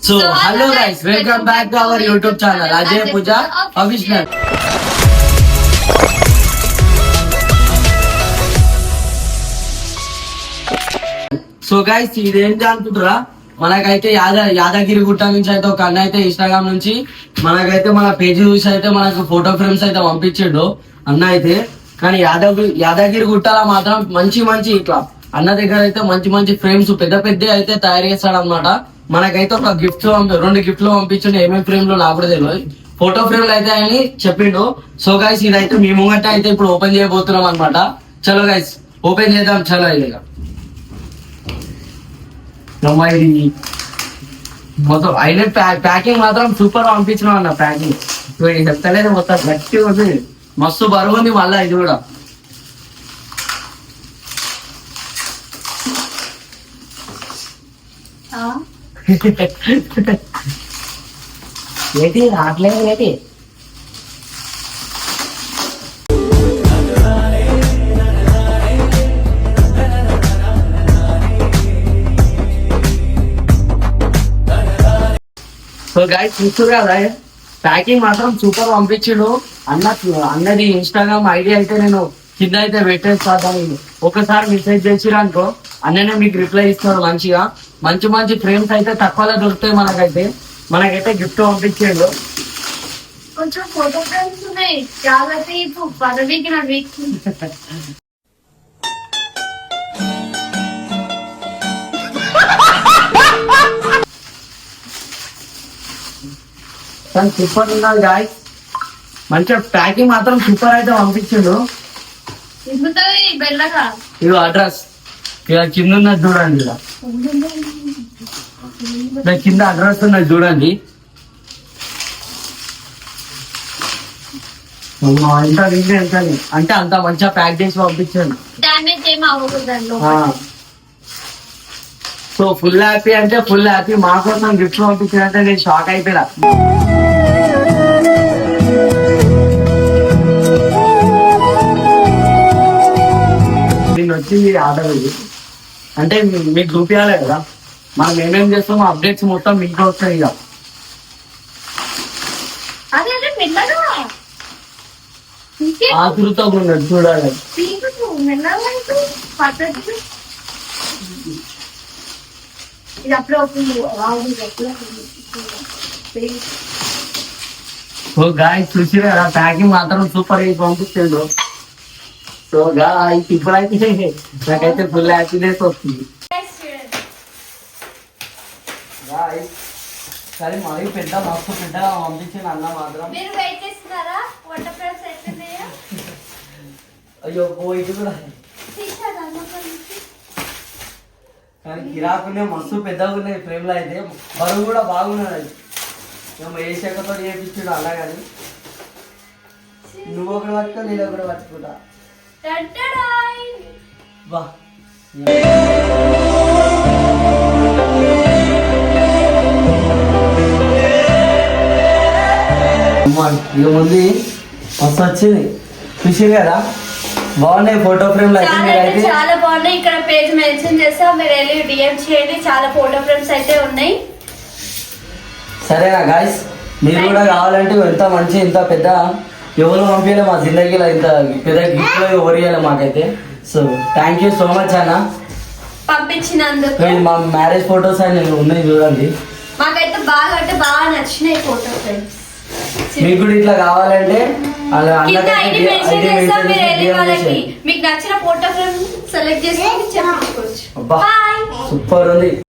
So hello guys, welcome back to our YouTube channel Ajay Pooja Official. So guys ఇదేంటి అనుకుంటారా, మనకైతే యాదగిరి గుట్ట నుంచి అయితే ఒక అన్న అయితే ఇన్స్టాగ్రామ్ నుంచి మనకైతే మన పేజ్ చూసి అయితే మనకు ఫోటో ఫ్రేమ్స్ అయితే పంపించాడు అన్న అయితే. కానీ యాదగిరి గుట్టలో మాత్రం మంచి ఇట్లా అన్న దగ్గర అయితే మంచి ఫ్రేమ్స్ పెద్ద అయితే తయారు చేస్తాడు అనమాట. మనకైతే ఒక గిఫ్ట్ 2 గిఫ్ట్లు పంపించండి. ఏమేమి ఫ్రేమ్ లో నాకు కూడా తెలియదు, ఫోటో ఫ్రేమ్లు అయితే అని చెప్పిండు. సో గైస్ ఇదైతే మీ ముంగట అయితే ఇప్పుడు ఓపెన్ చేయబోతున్నాం అనమాట. చలో గైస్ ఓపెన్ చేద్దాం. చలో ఇదిగా మొత్తం అయిన ప్యాకింగ్ మాత్రం సూపర్ పంపించినాం అన్న. ప్యాకింగ్ చెప్తలేదు, మొత్తం గట్టిగా ఉంది, మస్తు బరువు ఉంది. మళ్ళా ఇది కూడా ఏంటి రావట్లేదు ఏంటి? సో గైస్ చూస్తారు కదా, ప్యాకింగ్ మాత్రం సూపర్ పంపించిండు అన్నది ఇన్స్టాగ్రామ్ ఐడి అయితే నేను కింద అయితే పెట్టేస్తాను. ఒకసారి మెసేజ్ చేసిరు అనుకో అన్ననే మీకు రిప్లై ఇస్తాడు. మంచి ఫ్రేమ్స్ అయితే తక్కువలో దొరుకుతాయి మనకైతే గిఫ్ట్ పంపించాడు. కొంచెం ఫోటో ఫ్రేమ్స్ ఉన్నాయి కాబట్టి పదవికి నా వీక్ సూపర్ ఉన్నది గాయ్. మంచిగా ప్యాకింగ్ మాత్రం సూపర్ అయితే పంపించిండు. ఇవి అడ్రస్ ఇలా కింద ఉన్నది చూడండి, ఇలా కింద అడ్రస్ ఉన్నది చూడండి. ఎంత అంటే అంత మంచిగా ప్యాక్ చేసి పంపించండి. సో ఫుల్ హ్యాపీ అంటే ఫుల్ హ్యాపీ. మా కోసం గిఫ్ట్ పంపించారంటే నేను షాక్ అయిపోయినా. దీన్ని వచ్చింది ఆర్డర్ అంటే మీకు చూపించాలి కదా, మనం ఏమేం చేస్తామో అప్డేట్స్ మొత్తం మీకు వస్తాయి. ఇక ఆతృతగా ఉన్నది చూడాలి. సో గాయ్ చూసిరా కదా, ప్యాకింగ్ మాత్రం సూపర్ అయి పంపించండు. సో గాయ్ ఇప్పుడైతే నాకైతే ఫుల్ హ్యాపీనెస్ వస్తుంది. సరే మరి పెద్ద మస్తు పెద్దగా పంపించింది అన్న మాత్రం. అయ్యో ఇది కూడా కానీ గిరాకునే మస్తు పెద్దగా ఉన్నాయి ఫ్రేమ్లో. అయితే బరువు కూడా బాగున్నది. మేము ఏ శాఖతో చేయించాడు అలా. కానీ నువ్వు ఒకటి పట్టుకో, నేను ఒకటి పట్టుకుంటా. బా ఇక ముందు మస్తు వచ్చింది చూసి కదా, బాగున్నాయి ఫోటో ఫ్రేమ్ చాలా బాగున్నాయి. ఇక్కడ పేజ్ మెన్షన్ చేస్తా, మీరు వెళ్ళి డిఎం చేయండి. చాలా ఫోటో ఫ్రేమ్స్ అయితే ఉన్నాయి. సరేనా గాయస్, మీరు కూడా కావాలంటే ఎంత మంచి ఇంత పెద్ద ఎవరు పంపించాలి మా జిందగీలో, ఇంత పెద్ద గిఫ్ట్ లో ఎవరు ఇవ్వాలి మాకైతే. So thank you so much అన్న పంపించినందుకు. మా మ్యారేజ్ ఫొటోస్ అని ఉన్నాయి చూడండి. మాకైతే బాగా నచ్చినాయి ఫోటో ఫ్రేమ్స్. మీకు కూడా ఇట్లా కావాలంటే మీకు నచ్చిన ఫోటో ఫ్రేమ్ సెలెక్ట్ చేసి సూపర్ ఉంది.